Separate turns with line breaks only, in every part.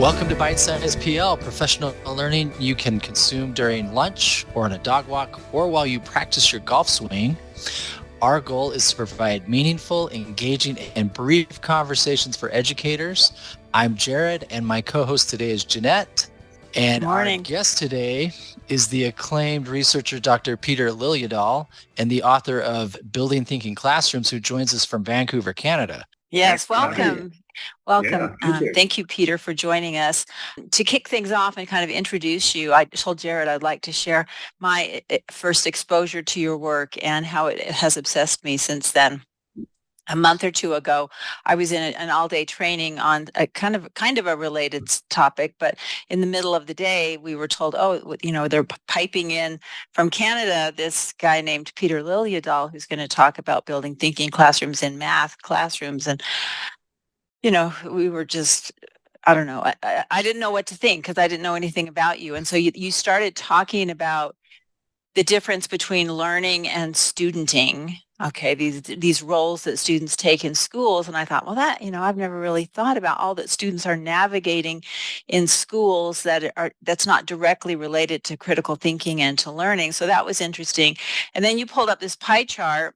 Welcome to Bite Size PL, professional learning you can consume during lunch or on a dog walk or while you practice your golf swing. Our goal is to provide meaningful, engaging, and brief conversations for educators. I'm Jared, and my co-host today is Jenette. And our guest today is the acclaimed researcher, Dr. Peter Liljedahl, and the author of Building Thinking Classrooms, who joins us from Vancouver, Canada.
Yes, welcome. Welcome. Thank you, Peter, for joining us. To kick things off and kind of introduce you, I told Jared I'd like to share my first exposure to your work and how it has obsessed me since then. A month or two ago, I was in an all-day training on a kind of a related topic, but in the middle of the day, we were told, they're piping in from Canada this guy named Peter Liljedahl, who's going to talk about building thinking classrooms in math classrooms. And, we were just, I don't know, I didn't know what to think because I didn't know anything about you. And so you started talking about the difference between learning and studenting. Okay, these roles that students take in schools. And I thought, well, I've never really thought about all that students are navigating in schools that's not directly related to critical thinking and to learning. So that was interesting. And then you pulled up this pie chart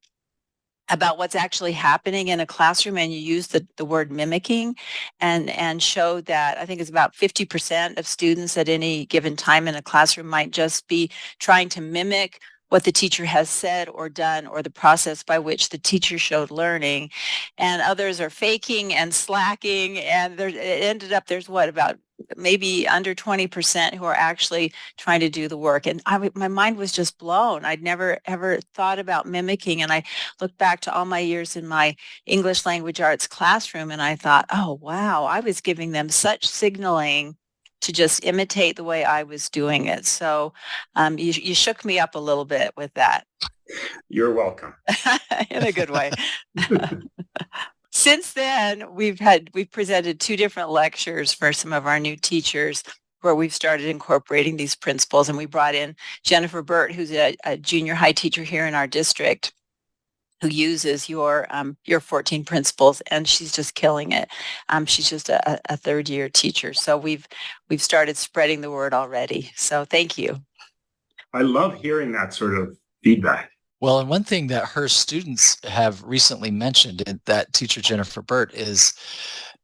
about what's actually happening in a classroom, and you used the word mimicking and showed that I think it's about 50% of students at any given time in a classroom might just be trying to mimic what the teacher has said or done or the process by which the teacher showed learning, and others are faking and slacking, and it ended up there's about maybe under 20% who are actually trying to do the work. And my mind was just blown. I'd never ever thought about mimicking, and I looked back to all my years in my English language arts classroom, and I thought, oh wow, I was giving them such signaling to just imitate the way I was doing it. So you shook me up a little bit with that.
You're welcome.
In a good way. Since then, we've presented 2 different lectures for some of our new teachers where we've started incorporating these principles. And we brought in Jennifer Burt, who's a junior high teacher here in our district, who uses your 14 principles, and she's just killing it. She's just a third-year teacher. So we've started spreading the word already. So thank you.
I love hearing that sort of feedback.
Well, and one thing that her students have recently mentioned, that teacher Jennifer Burt, is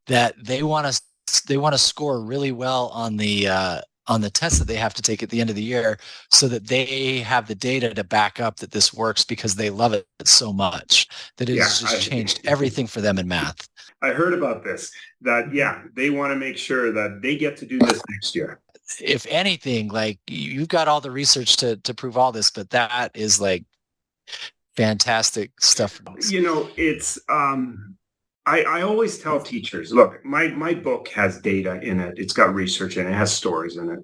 that they want to score really well on the test that they have to take at the end of the year, so that they have the data to back up that this works, because they love it so much that it has just changed everything for them in math.
I heard about this, that, they want to make sure that they get to do this next year.
If anything, like, you've got all the research to prove all this, but that is like fantastic stuff.
It's I always tell teachers, look, my book has data in it. It's got research in it. It has stories in it.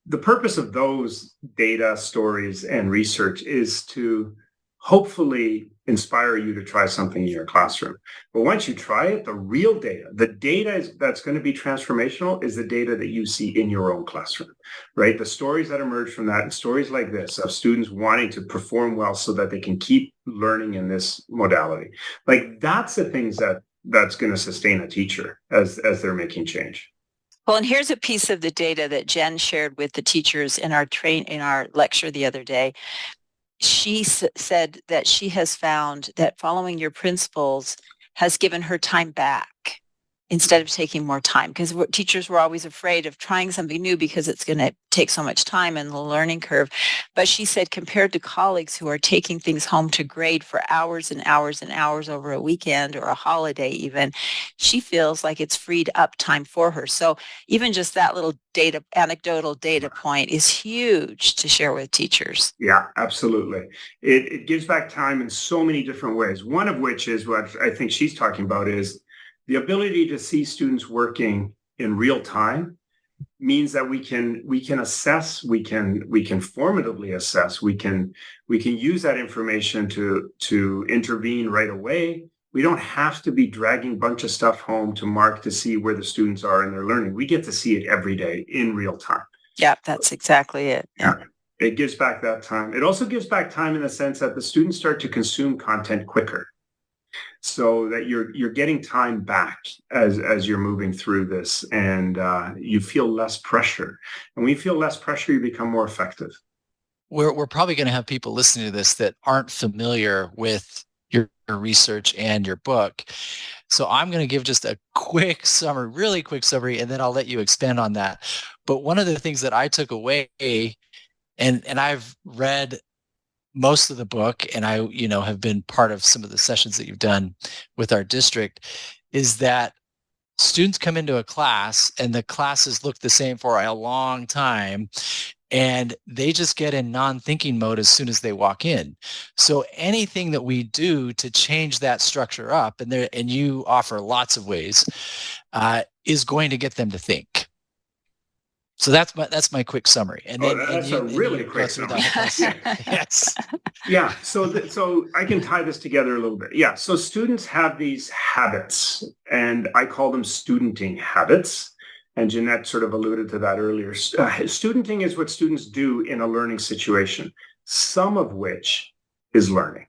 The purpose of those data, stories, and research is to hopefully inspire you to try something in your classroom. But once you try it, the data that's going to be transformational is the data that you see in your own classroom, right? The stories that emerge from that, and stories like this of students wanting to perform well so that they can keep learning in this modality. Like, that's the things that's going to sustain a teacher as they're making change.
Well, and here's a piece of the data that Jen shared with the teachers in our lecture the other day. She said that she has found that following your principles has given her time back instead of taking more time, because teachers were always afraid of trying something new because it's going to take so much time and the learning curve. But she said, compared to colleagues who are taking things home to grade for hours and hours and hours over a weekend or a holiday even, she feels like it's freed up time for her. So even just that little anecdotal data point is huge to share with teachers.
Yeah, absolutely. It gives back time in so many different ways. One of which is what I think she's talking about, is the ability to see students working in real time means that we can assess, we can formatively assess, we can use that information to intervene right away. We don't have to be dragging a bunch of stuff home to mark to see where the students are in their learning. We get to see it every day in real time.
Yeah, that's exactly it.
Yeah. It gives back that time. It also gives back time in the sense that the students start to consume content quicker. so that you're getting time back as you're moving through this, and you feel less pressure. And when you feel less pressure, you become more effective.
We're probably going to have people listening to this that aren't familiar with your research and your book. So I'm going to give just a quick summary, really quick summary, and then I'll let you expand on that. But one of the things that I took away, and I've read most of the book, and I, have been part of some of the sessions that you've done with our district, is that students come into a class and the classes look the same for a long time, and they just get in non-thinking mode as soon as they walk in. So anything that we do to change that structure up, and you offer lots of ways, is going to get them to think. So that's my quick summary. And then
that's a really quick summary.
Yes.
Yeah. So I can tie this together a little bit. Yeah. So students have these habits, and I call them studenting habits. And Jenette sort of alluded to that earlier. Studenting is what students do in a learning situation, some of which is learning.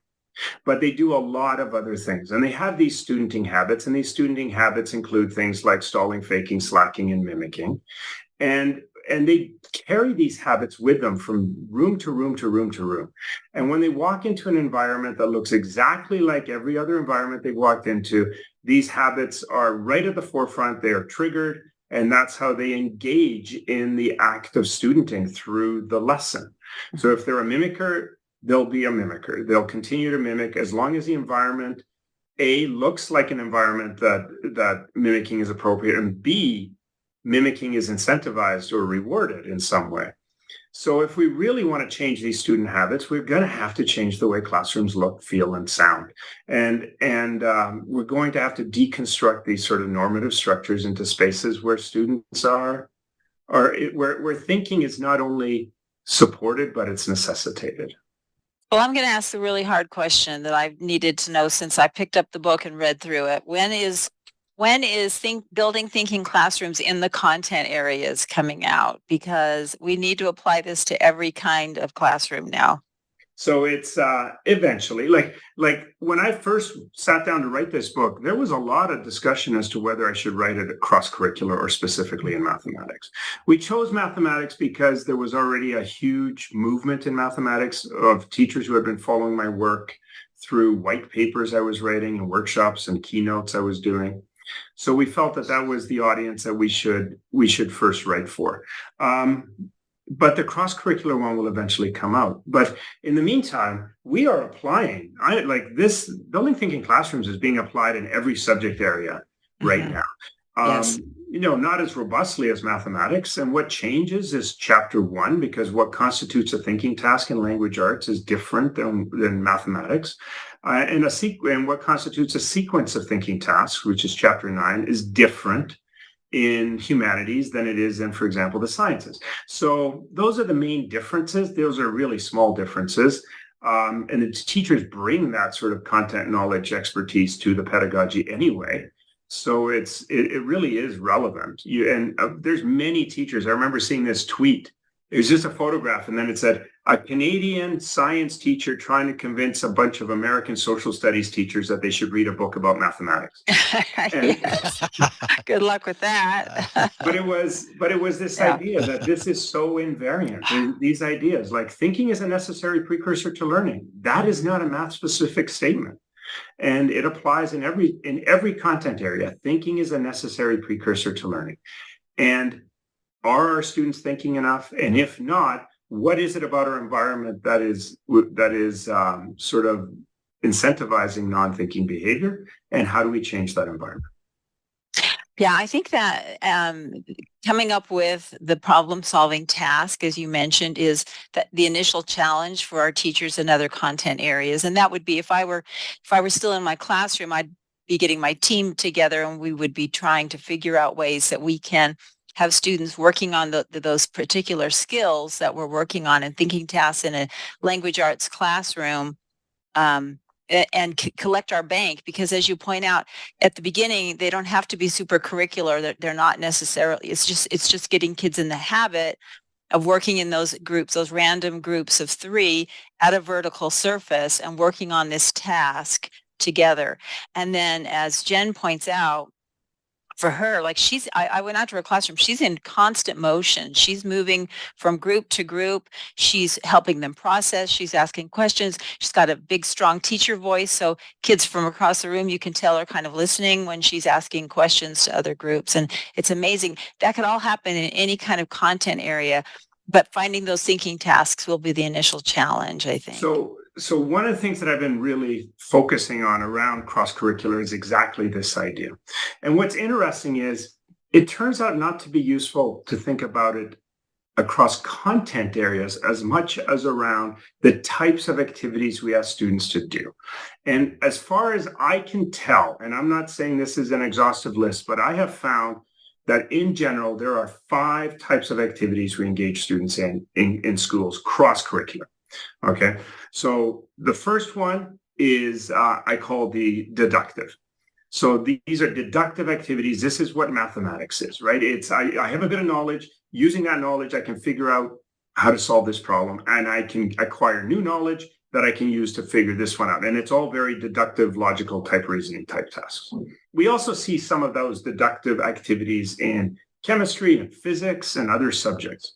But they do a lot of other things. And they have these studenting habits. And these studenting habits include things like stalling, faking, slacking, and mimicking. And they carry these habits with them from room to room to room to room. And when they walk into an environment that looks exactly like every other environment they've walked into, these habits are right at the forefront. They are triggered. And that's how they engage in the act of studenting through the lesson. So if they're a mimicker, they'll be a mimicker. They'll continue to mimic as long as the environment, A, looks like an environment that mimicking is appropriate, and B, mimicking is incentivized or rewarded in some way. So if we really want to change these student habits, we're going to have to change the way classrooms look, feel, and sound. And we're going to have to deconstruct these sort of normative structures into spaces where students where thinking is not only supported, but it's necessitated.
Well, I'm going to ask the really hard question that I've needed to know since I picked up the book and read through it. When is building thinking classrooms in the content areas coming out? Because we need to apply this to every kind of classroom now.
So it's eventually, like when I first sat down to write this book, there was a lot of discussion as to whether I should write it cross-curricular or specifically in mathematics. We chose mathematics because there was already a huge movement in mathematics of teachers who had been following my work through white papers I was writing and workshops and keynotes I was doing. So we felt that was the audience that we should first write for. But the cross-curricular one will eventually come out. But in the meantime, we are applying. This building thinking classrooms is being applied in every subject area right now.
Yes.
Not as robustly as mathematics. And what changes is chapter 1, because what constitutes a thinking task in language arts is different than mathematics. And what constitutes a sequence of thinking tasks, which is chapter 9, is different in humanities than it is in, for example, the sciences. So those are the main differences. Those are really small differences. And the teachers bring that sort of content knowledge expertise to the pedagogy anyway. So it really is relevant. There's many teachers. I remember seeing this tweet. It was just a photograph, and then it said, a Canadian science teacher trying to convince a bunch of American social studies teachers that they should read a book about mathematics.
Good luck with that.
but it was this idea that this is so invariant. These ideas, like thinking is a necessary precursor to learning. That is not a math-specific statement. And it applies in every content area. Thinking is a necessary precursor to learning. And are our students thinking enough? And if not, what is it about our environment that is sort of incentivizing non-thinking behavior? And how do we change that environment?
Yeah, I think that coming up with the problem-solving task, as you mentioned, is that the initial challenge for our teachers in other content areas. And that would be if I were still in my classroom, I'd be getting my team together, and we would be trying to figure out ways that we can have students working on those particular skills that we're working on and thinking tasks in a language arts classroom, and collect our bank, because as you point out at the beginning, they don't have to be super curricular. They're not necessarily, it's just getting kids in the habit of working in those groups, those random groups of 3 at a vertical surface and working on this task together. And then as Jen points out, for her, like I went out to her classroom, she's in constant motion. She's moving from group to group. She's helping them process. She's asking questions. She's got a big, strong teacher voice. So kids from across the room, you can tell are kind of listening when she's asking questions to other groups. And it's amazing. That could all happen in any kind of content area, but finding those thinking tasks will be the initial challenge, I think.
So one of the things that I've been really focusing on around cross-curricular is exactly this idea. And what's interesting is it turns out not to be useful to think about it across content areas as much as around the types of activities we ask students to do. And as far as I can tell, and I'm not saying this is an exhaustive list, but I have found that in general, there are 5 types of activities we engage students in schools, cross-curricular. Okay, so the first one is I call the deductive. So these are deductive activities. This is what mathematics is, right? It's I have a bit of knowledge. Using that knowledge, I can figure out how to solve this problem, and I can acquire new knowledge that I can use to figure this one out. And it's all very deductive, logical type reasoning type tasks. We also see some of those deductive activities in chemistry and physics and other subjects.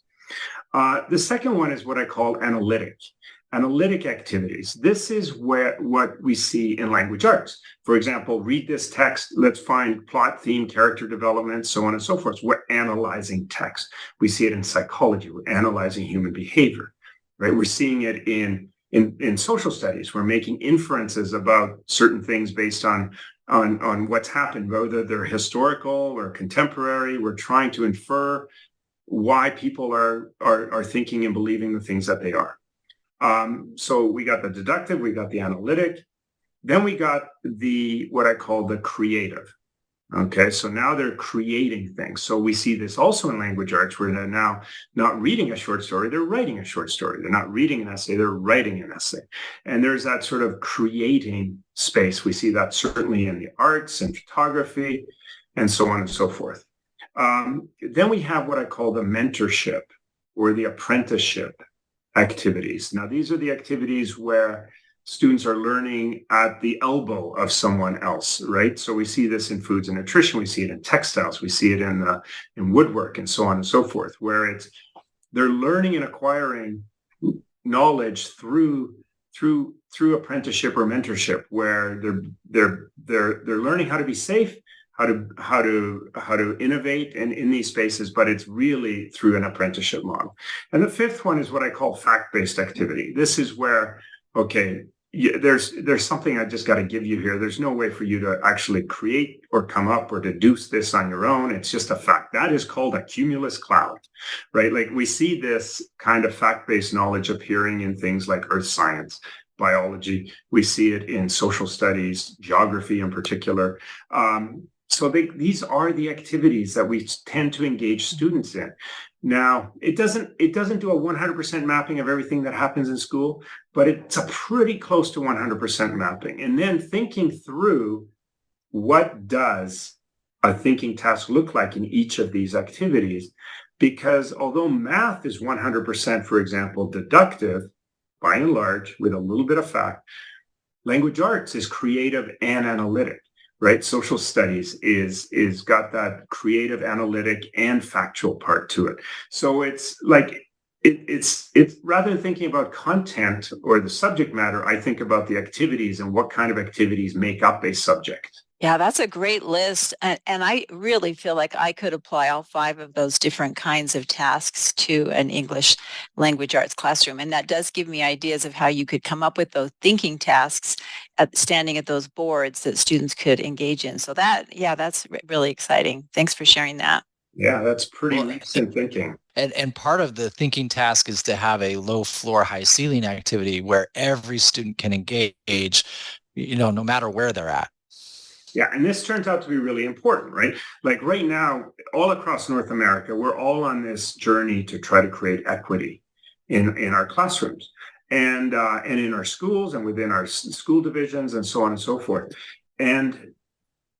The second one is what I call analytic activities. This is what we see in language arts. For example, read this text, let's find plot, theme, character development, so on and so forth. We're analyzing text. We see it in psychology. We're analyzing human behavior, right? We're seeing it in social studies. We're making inferences about certain things based on what's happened, whether they're historical or contemporary. We're trying to infer why people are thinking and believing the things that they are. So we got the deductive, we got the analytic, then we got what I call the creative. Okay, so now they're creating things. So we see this also in language arts, where they're now not reading a short story, they're writing a short story. They're not reading an essay, they're writing an essay. And there's that sort of creating space. We see that certainly in the arts and photography and so on and so forth. Then we have what I call the mentorship or the apprenticeship activities. Now, these are the activities where students are learning at the elbow of someone else, right? So we see this in foods and nutrition, we see it in textiles, we see it in woodwork and so on and so forth, where they're learning and acquiring knowledge through apprenticeship or mentorship, where they're learning how to be safe, how to innovate in these spaces, but it's really through an apprenticeship model. And the fifth one is what I call fact-based activity. This is where, okay, there's something I just got to give you here. There's no way for you to actually create or come up or deduce this on your own. It's just a fact. That is called a cumulus cloud, right? Like we see this kind of fact-based knowledge appearing in things like earth science, biology. We see it in social studies, geography in particular. So these are the activities that we tend to engage students in. Now, it doesn't do a 100% mapping of everything that happens in school, but it's a pretty close to 100% mapping. And then thinking through, what does a thinking task look like in each of these activities? Because although math is 100%, for example, deductive, by and large, with a little bit of fact, language arts is creative and analytic. Right, social studies is got that creative, analytic, and factual part to it. So it's like it's rather than thinking about content or the subject matter, I think about the activities and what kind of activities make up a subject.
Yeah, that's a great list. And I really feel like I could apply all 5 of those different kinds of tasks to an English language arts classroom. And that does give me ideas of how you could come up with those thinking tasks standing at those boards that students could engage in. So that's really exciting. Thanks for sharing that.
Yeah, that's pretty recent thinking.
And part of the thinking task is to have a low floor, high ceiling activity where every student can engage, no matter where they're at.
Yeah, and this turns out to be really important, right? Like right now, all across North America, we're all on this journey to try to create equity in our classrooms and in our schools and within our school divisions and so on and so forth. And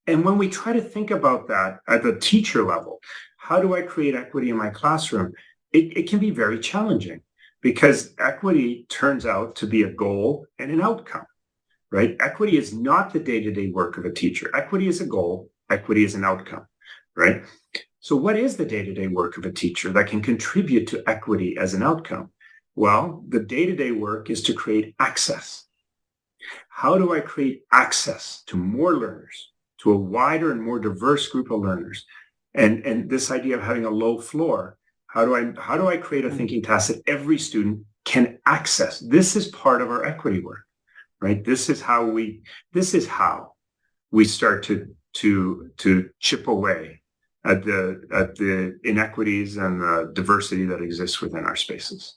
when we try to think about that at the teacher level, how do I create equity in my classroom? It can be very challenging because equity turns out to be a goal and an outcome. right? Equity is not the day-to-day work of a teacher. Equity is a goal. Equity is an outcome, right? So what is the day-to-day work of a teacher that can contribute to equity as an outcome? Well, the day-to-day work is to create access. How do I create access to more learners, to a wider and more diverse group of learners? And this idea of having a low floor, how do I create a thinking task that every student can access? This is part of our equity work, right? This is how we start to chip away at the inequities and the diversity that exists within our spaces.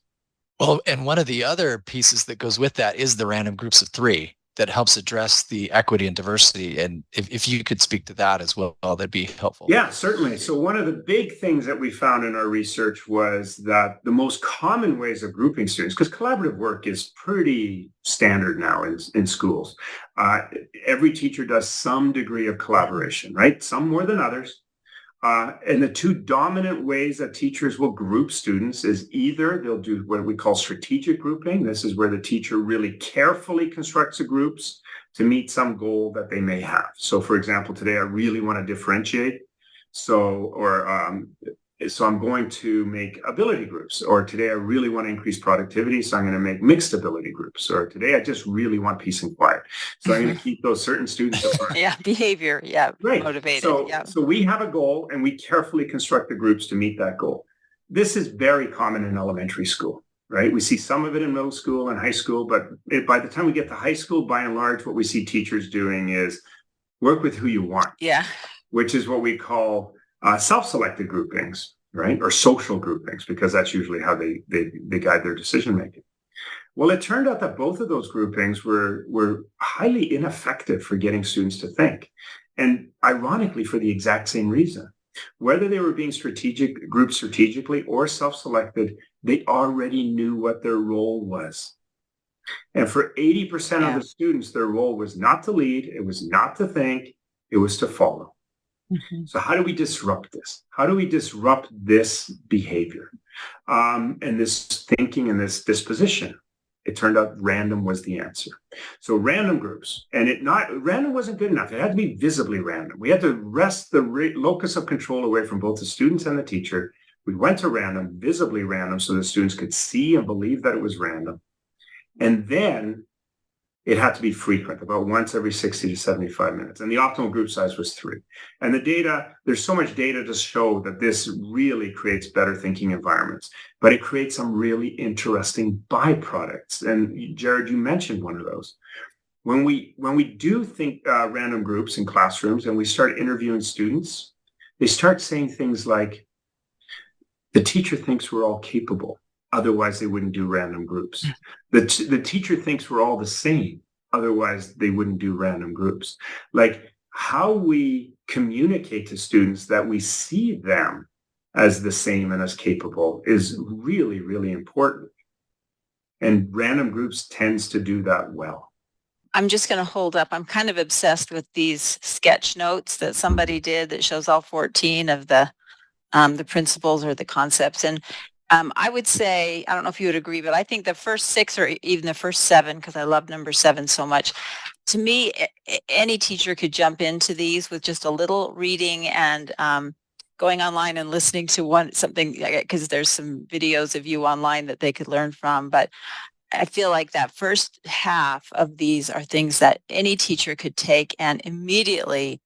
Well, and one of the other pieces that goes with that is the random groups of three that helps address the equity and diversity. And if you could speak to that as well, that'd be helpful.
Yeah, certainly. So one of the big things that we found in our research was that the most common ways of grouping students, because collaborative work is pretty standard now in schools. Every teacher does some degree of collaboration, right? Some more than others. And the two dominant ways that teachers will group students is either they'll do what we call strategic grouping. This is where the teacher really carefully constructs the groups to meet some goal that they may have. So, for example, today I really want to differentiate. So I'm going to make ability groups, or today I really want to increase productivity, so I'm going to make mixed ability groups, or today I just really want peace and quiet, so I'm going to keep those certain students apart.
Yeah, behavior, yeah, right. Motivated.
So we have a goal, and we carefully construct the groups to meet that goal. This is very common in elementary school, right? We see some of it in middle school and high school, but by the time we get to high school, by and large, what we see teachers doing is work with who you want.
Yeah.
Which is what we call self-selected groupings, right? Or social groupings, because that's usually how they guide their decision-making. Well, it turned out that both of those groupings were highly ineffective for getting students to think. And ironically, for the exact same reason. Whether they were being grouped strategically or self-selected, they already knew what their role was. And for 80% of the students, their role was not to lead, it was not to think, it was to follow. Mm-hmm. So how do we disrupt this? How do we disrupt this behavior and this thinking and this disposition? It turned out random was the answer. So random groups, and random wasn't good enough. It had to be visibly random. We had to wrest the locus of control away from both the students and the teacher. We went to random, visibly random, so the students could see and believe that it was random. And then it had to be frequent, about once every 60 to 75 minutes. And the optimal group size was 3. And the data, there's so much data to show that this really creates better thinking environments, but it creates some really interesting byproducts. And Jared, you mentioned one of those. When we do think random groups in classrooms and we start interviewing students, they start saying things like, the teacher thinks we're all capable. Otherwise, they wouldn't do random groups. The teacher thinks we're all the same. Otherwise, they wouldn't do random groups. Like how we communicate to students that we see them as the same and as capable is really, really important. And random groups tends to do that well.
I'm just going to hold up. I'm kind of obsessed with these sketch notes that somebody did that shows all 14 of the principles or the concepts. And I would say, I don't know if you would agree, but I think the first 6 or even the first 7, because I love number 7 so much. To me, any teacher could jump into these with just a little reading and going online and listening to something, because there's some videos of you online that they could learn from. But I feel like that first half of these are things that any teacher could take and immediately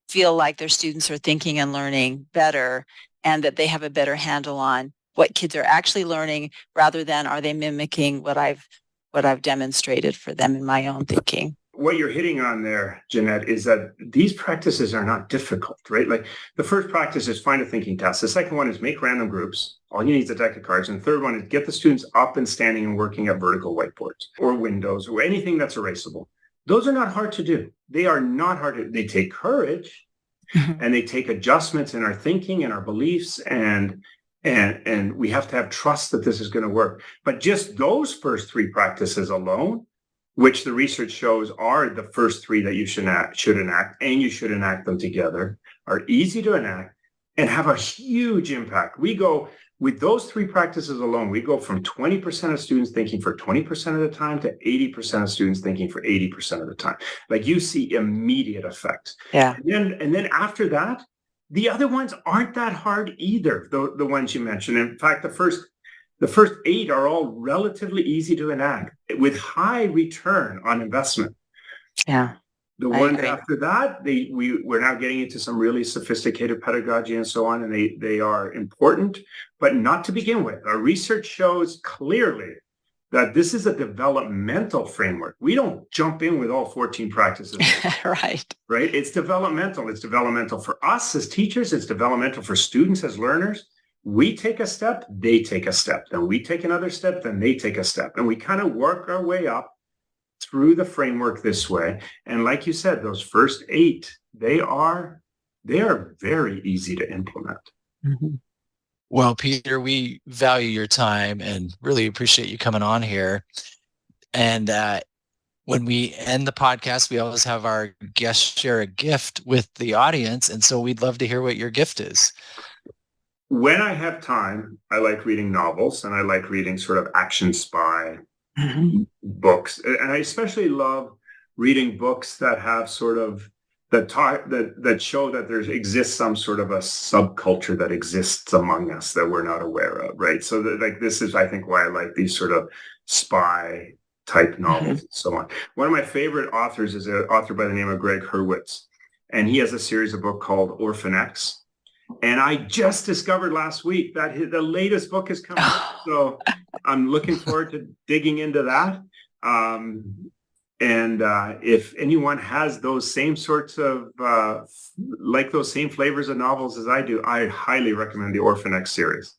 feel like their students are thinking and learning better, and that they have a better handle on what kids are actually learning, rather than are they mimicking what I've demonstrated for them in my own thinking.
What you're hitting on there, Jenette, is that these practices are not difficult, right? Like the first practice is find a thinking task. The second one is make random groups. All you need is a deck of cards. And the third one is get the students up and standing and working at vertical whiteboards or windows or anything that's erasable. Those are not hard to do. They are not hard to do. They take courage and they take adjustments in our thinking and our beliefs, and we have to have trust that this is going to work. But just those first 3 practices alone, which the research shows are the first 3 that you should enact, and you should enact them together, are easy to enact. and have a huge impact. We go with those 3 practices alone, we go from 20% of students thinking for 20% of the time to 80% of students thinking for 80% of the time. Like, you see immediate effects.
Yeah.
And then after that, the other ones aren't that hard either. The ones you mentioned. In fact, the first 8 are all relatively easy to enact with high return on investment.
Yeah.
The ones after that, we're now getting into some really sophisticated pedagogy and so on, and they are important, but not to begin with. Our research shows clearly that this is a developmental framework. We don't jump in with all 14 practices.
Right.
It's developmental. It's developmental for us as teachers. It's developmental for students as learners. We take a step, they take a step. Then we take another step, then they take a step. And we kind of work our way up through the framework this way. And like you said, those first 8, they are very easy to implement.
Mm-hmm.
Well, Peter, we value your time and really appreciate you coming on here. And when we end the podcast, we always have our guests share a gift with the audience. And so we'd love to hear what your gift is.
When I have time, I like reading novels, and I like reading sort of action spy books. And I especially love reading books that have sort of that show that there exists some sort of a subculture that exists among us that we're not aware of, right? So this is, I think, why I like these sort of spy type novels and so on. One of my favorite authors is an author by the name of Greg Hurwitz, and he has a series of book called Orphan X. And I just discovered last week that the latest book is coming out. So I'm looking forward to digging into that. And if anyone has those same sorts of, like those same flavors of novels as I do, I highly recommend the Orphan X series.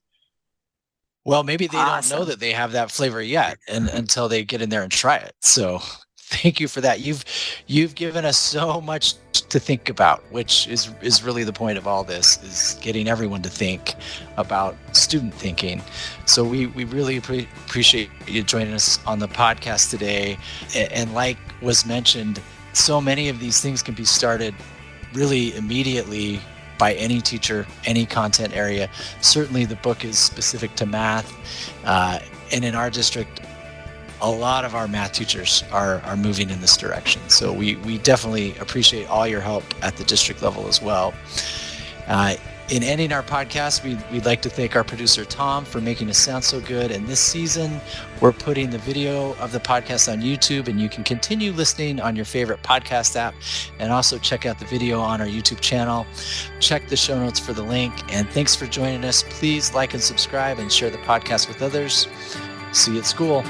Well, maybe they don't know that they have that flavor yet until they get in there and try it. So thank you for that. You've given us so much to think about, which is really the point of all this, is getting everyone to think about student thinking. So we really appreciate you joining us on the podcast today. And like was mentioned, so many of these things can be started really immediately by any teacher, any content area. Certainly the book is specific to math. And in our district, a lot of our math teachers are moving in this direction. So we definitely appreciate all your help at the district level as well. In ending our podcast, we'd like to thank our producer, Tom, for making us sound so good. And this season, we're putting the video of the podcast on YouTube, and you can continue listening on your favorite podcast app, and also check out the video on our YouTube channel. Check the show notes for the link. And thanks for joining us. Please like and subscribe and share the podcast with others. See you at school.